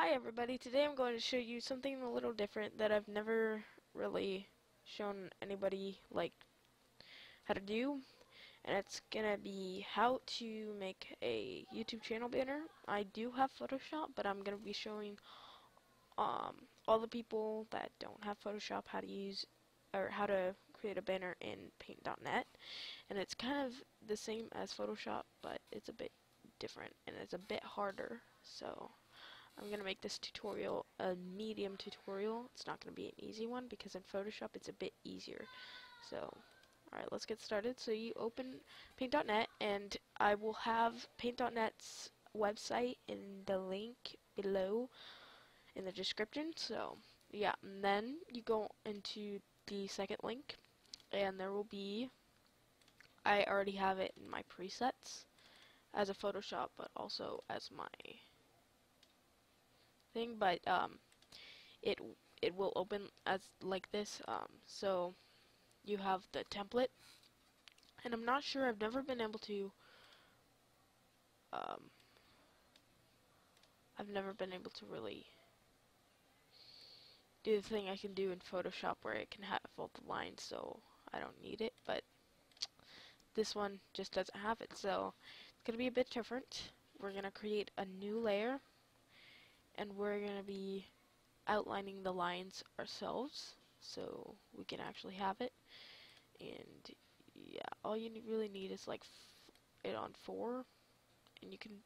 Hi everybody, today I'm going to show you something a little different that I've never really shown anybody how to do, and it's gonna be how to make a YouTube channel banner. I do have Photoshop, but I'm gonna be showing all the people that don't have Photoshop how to use or how to create a banner in Paint.net, and it's kind of the same as Photoshop, but it's a bit different and it's a bit harder. So I'm going to make this tutorial a medium tutorial. It's not going to be an easy one because in Photoshop it's a bit easier. So, alright, let's get started. So you open Paint.net, and I will have Paint.net's website in the link below in the description. So, yeah, and then you go into the second link, and there will be, I already have it in my presets as a Photoshop, but also as my thing, but it it will open as like this. So you have the template, and I'm not sure. I've never been able to. Um, I've never been able to really do the thing I can do in Photoshop where it can have all the lines, so I don't need it. But this one just doesn't have it, so it's gonna be a bit different. We're gonna create a new layer, and we're gonna be outlining the lines ourselves, so we can actually have it. And yeah, all you really need is like it on 4, and you can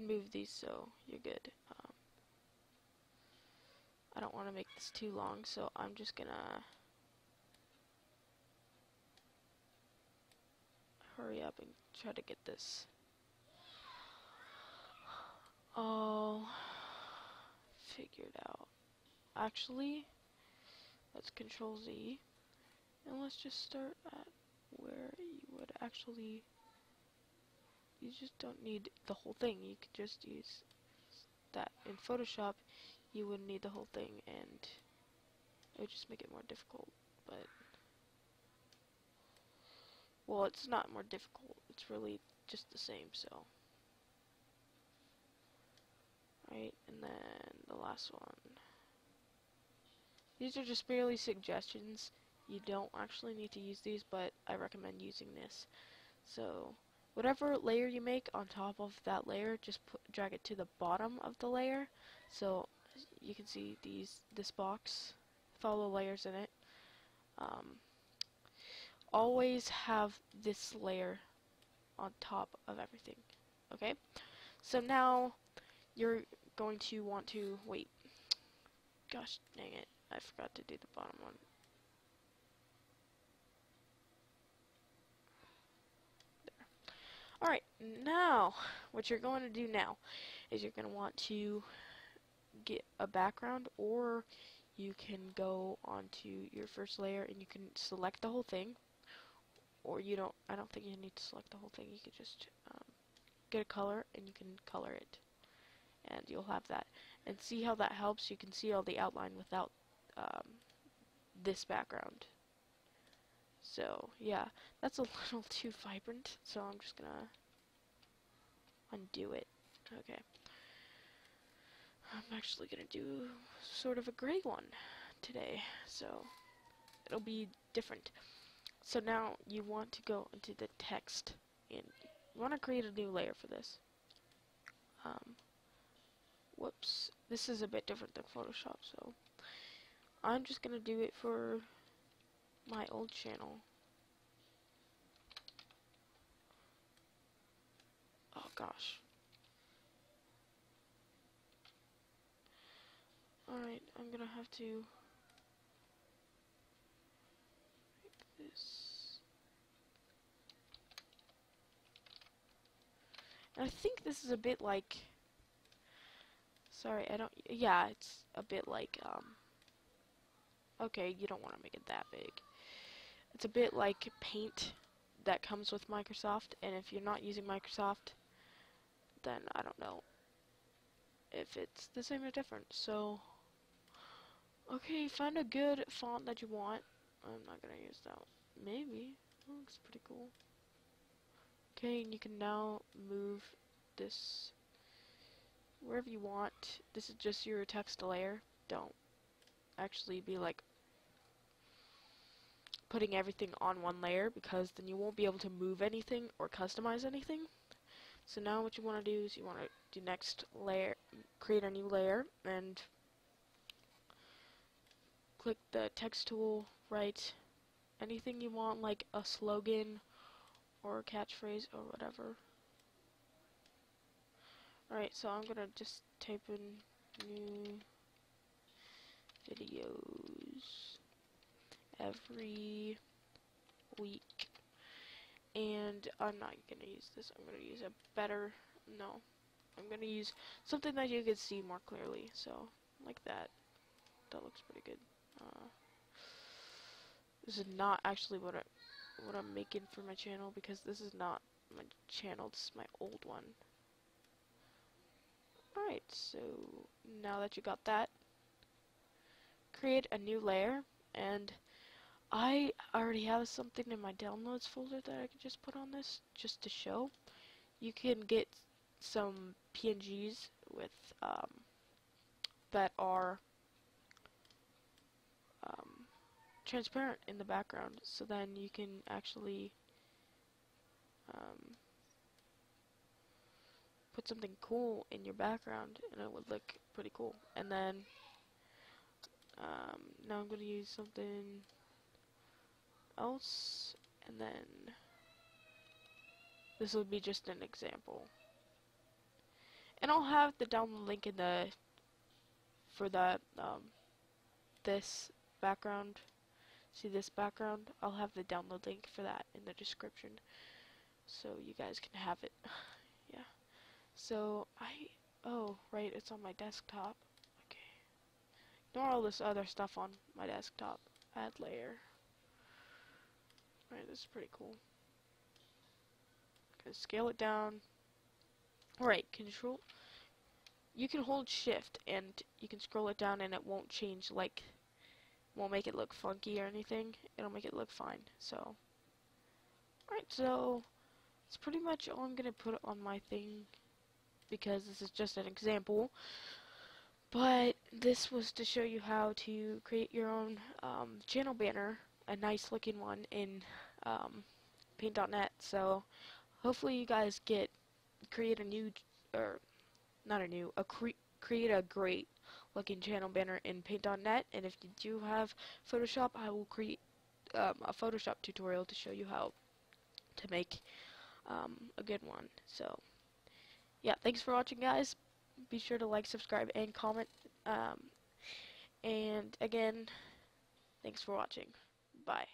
move these so you're good. I don't want to make this too long, so I'm just gonna hurry up and try to get this all figured out. Actually, let's Control Z, and let's just start at where you would actually, you just don't need the whole thing. You could just use that. In Photoshop, you wouldn't need the whole thing, and it would just make it more difficult. But, well, it's not more difficult. It's really just the same, so. Right, and then the last one. These are just merely suggestions. You don't actually need to use these, but I recommend using this. So, whatever layer you make on top of that layer, just drag it to the bottom of the layer. So, you can see this box, follow layers in it. Always have this layer on top of everything. Okay? So now, you're going to want to, wait, gosh dang it, I forgot to do the bottom one. Alright, now, what you're going to do now is you're going to want to get a background, or you can go onto your first layer and you can select the whole thing, or I don't think you need to select the whole thing. You can just get a color and you can color it, and you'll have that. And see how that helps? You can see all the outline without this background. So yeah, that's a little too vibrant, so I'm just gonna undo it. Okay. I'm actually gonna do sort of a gray one today, so it'll be different. So now you want to go into the text, and you want to create a new layer for this. Whoops, this is a bit different than Photoshop, so I'm just gonna do it for my old channel. Oh gosh. Alright, I'm gonna have to make this. And I think this is a bit like, sorry, I don't, yeah, it's a bit like, okay, you don't want to make it that big. It's a bit like Paint that comes with Microsoft, and if you're not using Microsoft, then I don't know if it's the same or different. So, okay, find a good font that you want. I'm not gonna use that one. Maybe. That looks pretty cool. Okay, and you can now move this wherever you want. This is just your text layer. Don't actually be like putting everything on one layer, because then you won't be able to move anything or customize anything. So now what you want to do is you want to do next layer, create a new layer, and click the text tool, write anything you want, like a slogan or a catchphrase or whatever. Alright, so I'm gonna just type in new videos every week, and I'm not gonna use this. I'm gonna use a better, no, I'm gonna use something that you can see more clearly. So like that. That looks pretty good. This is not actually what I'm making for my channel, because this is not my channel. This is my old one. Alright, so now that you got that, create a new layer, and I already have something in my downloads folder that I can just put on this just to show. You can get some PNGs with that are transparent in the background, so then you can actually put something cool in your background and it would look pretty cool. And then now I'm going to use something else, and then this will be just an example. And I'll have the download link in the for the this background. See this background? I'll have the download link for that in the description, so you guys can have it. Yeah. So oh right, it's on my desktop. Okay. Ignore all this other stuff on my desktop. Add layer. Alright, this is pretty cool. Okay, scale it down. Alright, control. You can hold shift and you can scroll it down and it won't change, like, won't make it look funky or anything. It'll make it look fine. So, alright, so it's pretty much all I'm gonna put on my thing, because this is just an example. But this was to show you how to create your own channel banner, a nice looking one in Paint.net. So hopefully you guys create a new, or not a new, create a great looking channel banner in Paint.net. And if you do have Photoshop, I will create a Photoshop tutorial to show you how to make a good one. So yeah, thanks for watching, guys. Be sure to like, subscribe, and comment. And again, thanks for watching. Bye.